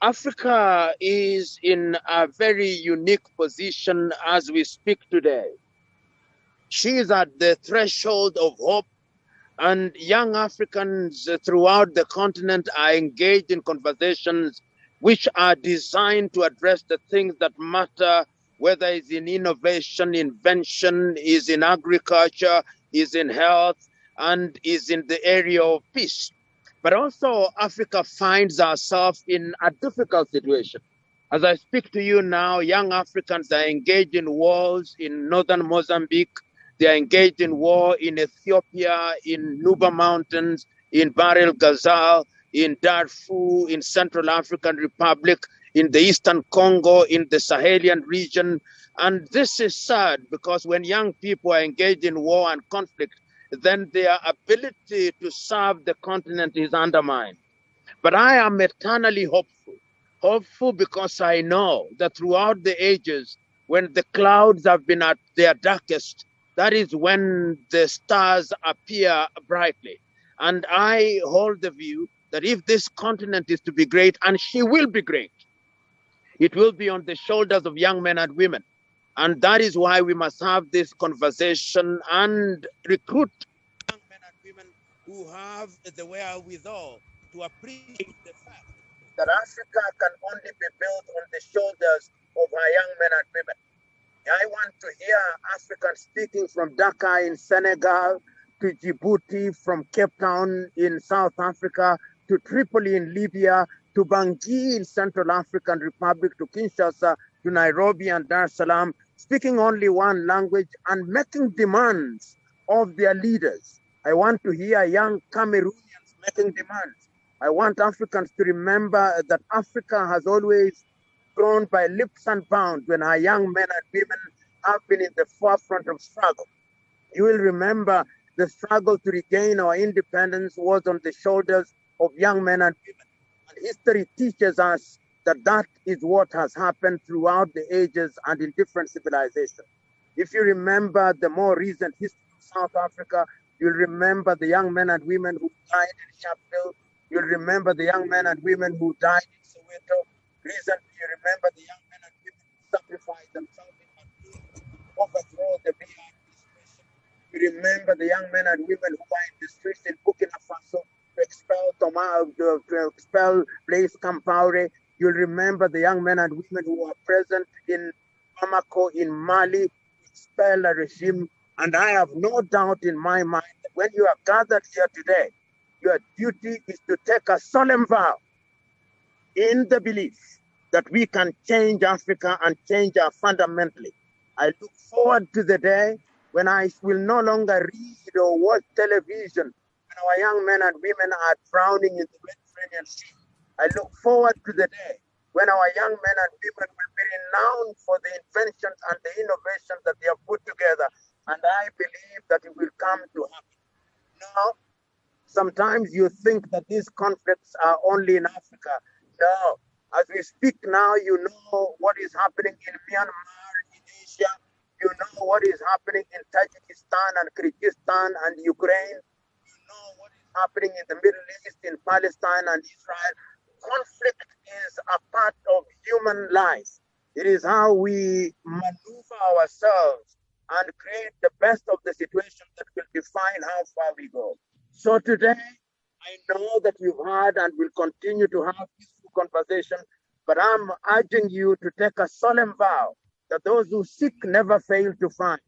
Africa is in a very unique position as we speak today. She is at the threshold of hope, and young Africans throughout the continent are engaged in conversations which are designed to address the things that matter, whether it's in innovation, invention, is in agriculture, is in health, and is in the area of peace. But also, Africa finds ourselves in a difficult situation. As I speak to you now, young Africans are engaged in wars in northern Mozambique. They are engaged in war in Ethiopia, in Nuba Mountains, in Bahr el Ghazal, in Darfur, in Central African Republic, in the Eastern Congo, in the Sahelian region. And this is sad because when young people are engaged in war and conflict, then their ability to serve the continent is undermined. But I am eternally hopeful. Hopeful because I know that throughout the ages, when the clouds have been at their darkest, that is when the stars appear brightly. And I hold the view that if this continent is to be great, and she will be great, it will be on the shoulders of young men and women. And that is why we must have this conversation and recruit young men and women who have the wherewithal to appreciate the fact that Africa can only be built on the shoulders of our young men and women. I want to hear Africans speaking from Dakar in Senegal to Djibouti, from Cape Town in South Africa to Tripoli in Libya to Bangui in Central African Republic to Kinshasa to Nairobi and Dar es Salaam, speaking only one language and making demands of their leaders. I want to hear young Cameroonians making demands. I want Africans to remember that Africa has always grown by leaps and bounds when our young men and women have been in the forefront of struggle. You will remember the struggle to regain our independence was on the shoulders of young men and women. And history teaches us that that is what has happened throughout the ages and in different civilizations. If you remember the more recent history of South Africa, you'll remember the young men and women who died in Sharpeville. You'll remember the young men and women who died in Soweto. Recently, you remember the young men and women who sacrificed themselves in Madrid to overthrow the BR administration. You remember the young men and women who were in the streets in Burkina Faso to expel to expel Blaise Compaoré. You'll remember the young men and women who were present in Bamako in Mali to expel a regime. And I have no doubt in my mind that when you are gathered here today, your duty is to take a solemn vow in the belief that we can change Africa and change her fundamentally. I look forward to the day when I will no longer read or watch television when our young men and women are drowning in the Mediterranean Sea. I look forward to the day when our young men and women will be renowned for the inventions and the innovations that they have put together. And I believe that it will come to happen. Now, sometimes you think that these conflicts are only in Africa. No, as we speak now, you know what is happening in Myanmar, in Asia. You know what is happening in Tajikistan and Kyrgyzstan and Ukraine. You know what is happening in the Middle East, in Palestine and Israel. Conflict is a part of human life. It is how we maneuver ourselves and create the best of the situation that will define how far we go. So today, I know that you've had and will continue to have peaceful conversation, but I'm urging you to take a solemn vow that those who seek never fail to find.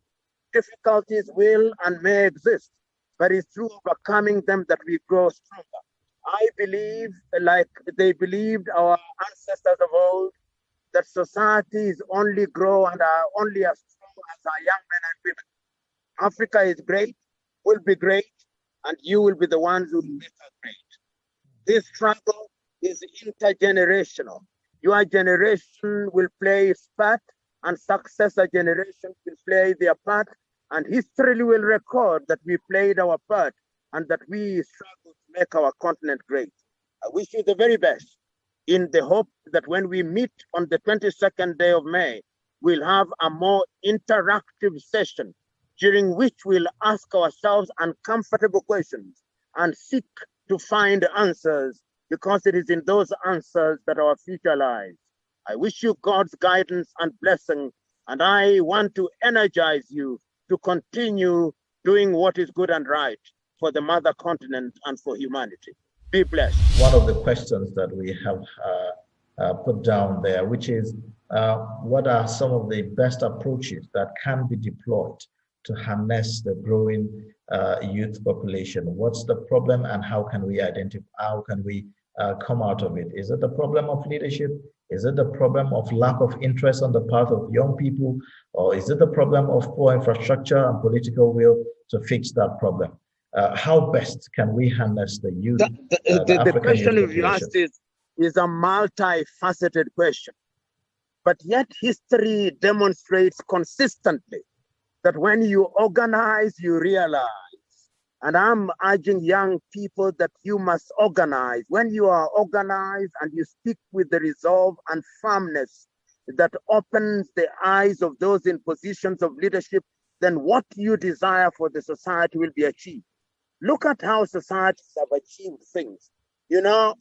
Difficulties will and may exist, but it's through overcoming them that we grow stronger. I believe, like they believed our ancestors of old, that societies only grow and are only as strong as our young men and women. Africa is great, will be great, and you will be the ones who will make her great. This struggle is intergenerational. Your generation will play its part, and successor generations will play their part, and history will record that we played our part and that we struggled to make our continent great. I wish you the very best in the hope that when we meet on the 22nd day of May, we'll have a more interactive session during which we'll ask ourselves uncomfortable questions and seek to find answers because it is in those answers that our future lies. I wish you God's guidance and blessing, and I want to energize you to continue doing what is good and right for the mother continent and for humanity. Be blessed. One of the questions that we have put down there, which is what are some of the best approaches that can be deployed to harness the growing youth population? What's the problem and how can we identify, how can we come out of it? Is it the problem of leadership? Is it the problem of lack of interest on the part of young people? Or is it the problem of poor infrastructure and political will to fix that problem? How best can we harness the youth? The question you asked is a multifaceted question. But yet history demonstrates consistently that when you organize, you realize. And I'm urging young people that you must organize. When you are organized and you speak with the resolve and firmness that opens the eyes of those in positions of leadership, then what you desire for the society will be achieved. Look at how societies have achieved things. You know,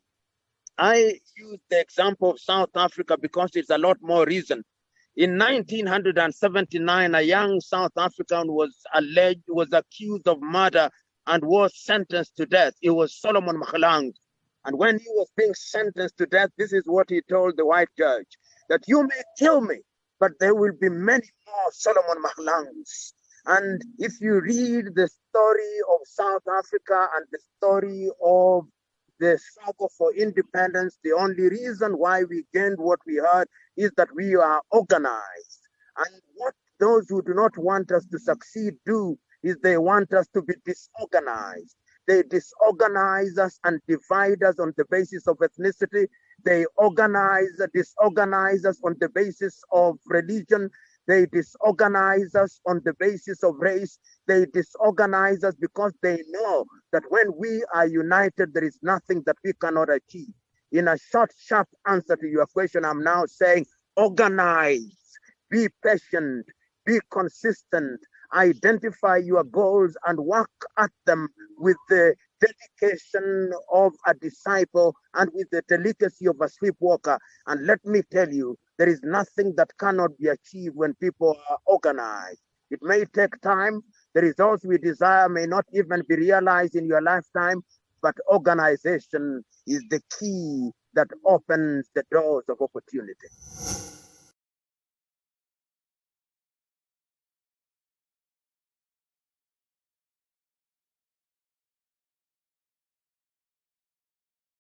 I use the example of South Africa because it's a lot more recent. In 1979, a young South African was accused of murder and was sentenced to death. It was Solomon Mahlangu. And when he was being sentenced to death, this is what he told the white judge, that you may kill me, but there will be many more Solomon Mahlangus. And if you read the story of South Africa and the story of the struggle for independence, the only reason why we gained what we had is that we are organized. And what those who do not want us to succeed do is they want us to be disorganized. They disorganize us and divide us on the basis of ethnicity. They disorganize us on the basis of religion. They disorganize us on the basis of race. They disorganize us because they know that when we are united, there is nothing that we cannot achieve. In a short, sharp answer to your question, I'm now saying organize, be patient, be consistent, identify your goals and work at them with the dedication of a disciple and with the delicacy of a sleepwalker. And let me tell you, there is nothing that cannot be achieved when people are organized. It may take time. The results we desire may not even be realized in your lifetime, but organization is the key that opens the doors of opportunity.